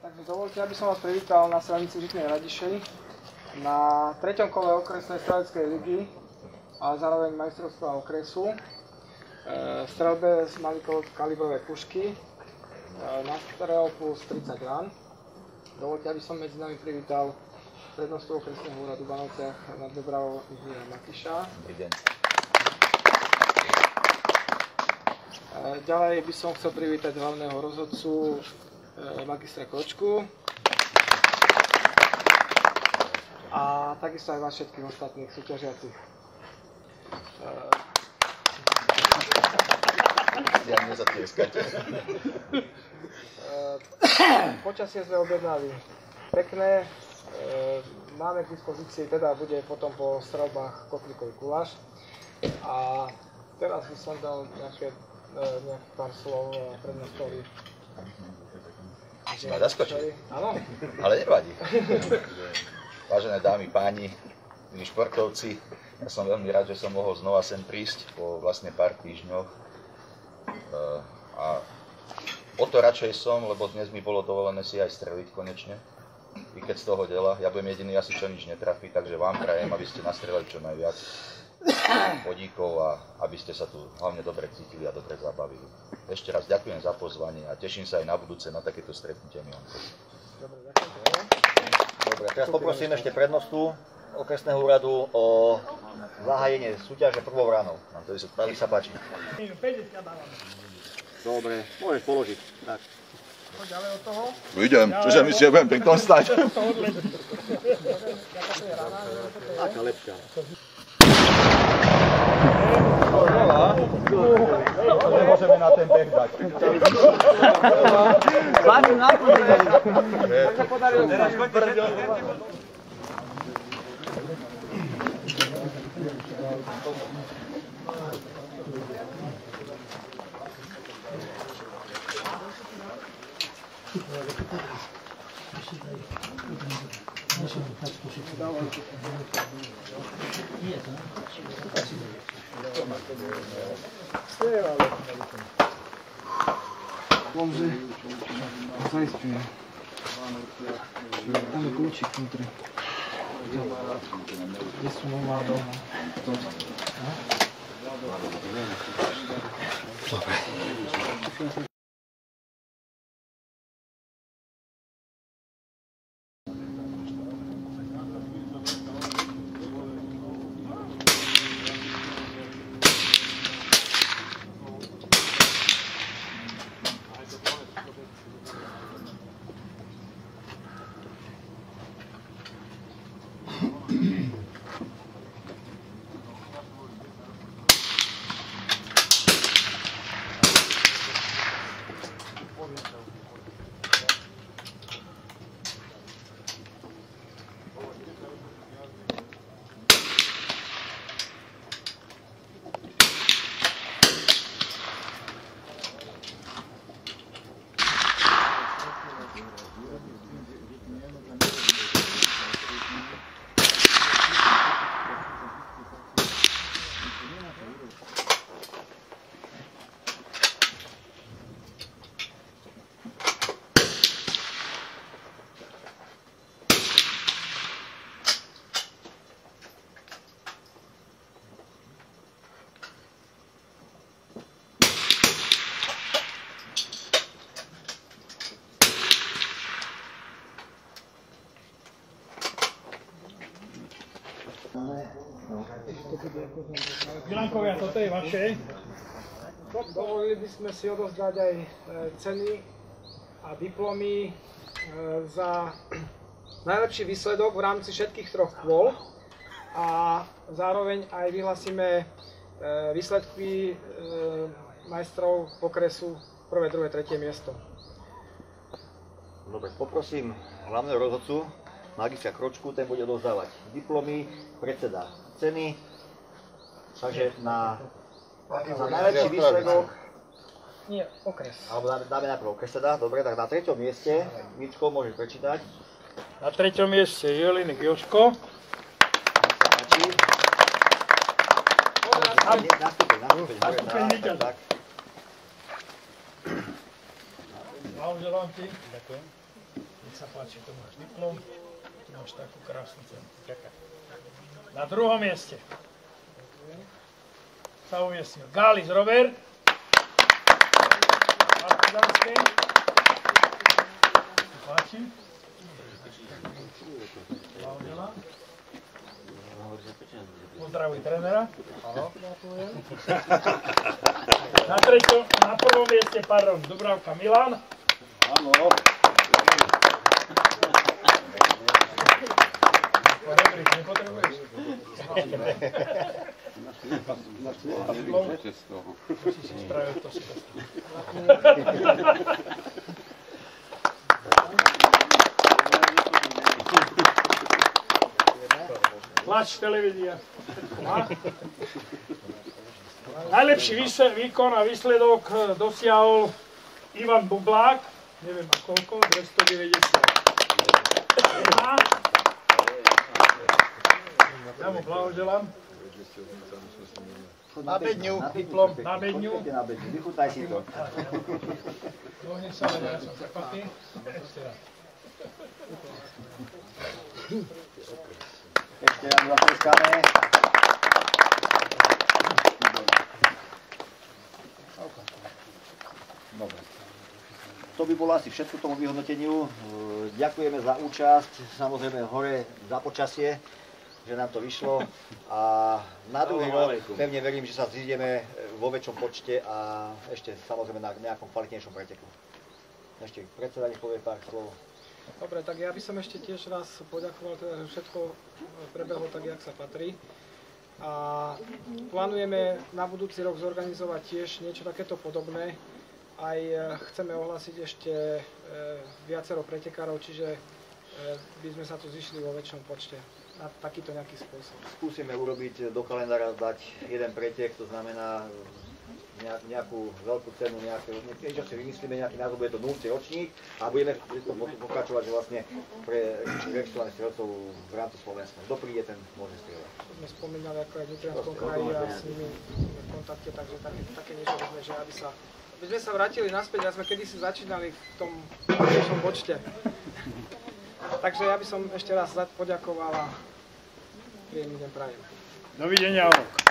Takže dovolte, aby som vás privítal na strelnici Žitnej Radišej na 3. kole okresnej streleckej ligy a zároveň majstrovstva okresu v strelbe z malikalibrovej pušky na strel plus 30 rán. Dovolte, aby som medzi nami privítal prednostu okresného úradu v Banovciach nad Dubravou Inžiniera Matiša. Ďalej by som chcel privítať hlavného rozhodcu magistra Kočku a takisto aj vás všetkých ostatných súťažiacich. Ja nezatieskate. Počasie sme objednali pekné, máme k dispozícii, teda bude potom po strelbách kotlikový guláš a teraz by som dal nejaké pár slov prednostovi. Si ma zaskočil? Áno. Ale nevadí. Vážené dámy, páni, milí športovci, ja som veľmi rád, že som mohol znova sem prísť po vlastne pár týždňoch. A o to radšej som, lebo dnes mi bolo dovolené si aj streliť konečne. I keď z toho dela, ja budem jediný asi, čo nič netrafí, takže vám prajem, aby ste nastrelali čo najviac bodíkov a aby ste sa tu hlavne dobre cítili a dobre zabavili. Ešte raz ďakujem za pozvanie a teším sa aj na budúce na takéto stretnutie. Dobre, ďakujem. Dobre, teraz poprosím ešte prednostu okresného úradu o zahájenie súťaže prvou ranou. Nech sa páči. Dobre, môžeš položiť. Tak. Poď ďalej od toho. Idem, čože my si budem pri tom stať. Taká lepšia. Nemôžeme na ten beh dať. Zvážim na to. Tak sa podarilo. Bomže, zaistuje. Tam je kľúčik vnútri. Kde sú nová doma? Dobre. Milankovia, toto je vaše. Dovolili by sme si odovzdať aj ceny a diplomy za najlepší výsledok v rámci všetkých troch kôl a zároveň aj vyhlasíme výsledky majstrov okresu prvé, druhé, tretie miesto. Dobre, poprosím hlavného rozhodcu, magistra Kročku, ten bude odovzdávať diplomy, predseda ceny. Takže na najlepší výsledok... Nie, okres. Alebo dáme najprv okres teda, dobre, tak na 3. mieste, Mičko, môžeš prečítať. Na 3. mieste Jelinek Jožko. Nastúpeň, tak. Blahoželám ti. Ďakujem. Nech sa páči, tu máš diplom, tu máš takú krásnu cenu. Na druhom mieste sa umiestnil Gális Robert. Partizánskej. Páči. Blahodela. Pozdravuj trénera. Na prvom mieste, Dubravka Milan. Áno. Rebrík nepotrebuješ? Musíš spraviť to si Tlač televízia. Najlepší výkon a výsledok dosiahol Ivan Bublák, neviem a koľko, 290. Ja mu blahoželám. Na bedňu. Diplom na bedňu. Vychutaj si to. Dohni sa, lebo ja som trpatý. Ešte raz. Ešte raz zatleskáme. Dobre. To by bolo asi všetko tomu vyhodnoteniu. Ďakujeme za účasť, samozrejme hore za počasie, že nám to vyšlo. A na druhý rok pevne verím, že sa zídeme vo väčšom počte a ešte samozrejme na nejakom kvalitnejšom preteku. Ešte predseda nech povie pár slov. Dobre, tak ja by som ešte tiež raz poďakoval, teda, že všetko prebehlo tak, jak sa patrí. A plánujeme na budúci rok zorganizovať tiež niečo takéto podobné. Aj chceme ohlásiť ešte viacero pretekárov, čiže by sme sa tu zišli vo väčšom počte na takýto nejaký spôsob. Skúsime urobiť do kalendára dať jeden pretek, to znamená nejakú veľkú cenu, niečo si vymyslíme, nejaký názov, bude to 0. ročník a budeme to pokračovať, že vlastne pre registrovaných strelcov v rámci Slovenska. Kto príde, ten môže strieľať. Sme spomínali ako aj v Nitrianskom kraji a s nimi v kontakte, takže také niečo by sme, že aby sme sa vrátili naspäť, a sme kedysi začínali v tom najväčšom počte. Takže ja by som ešte raz poďakoval a príjemný deň prajem. Dovidenia, Orok.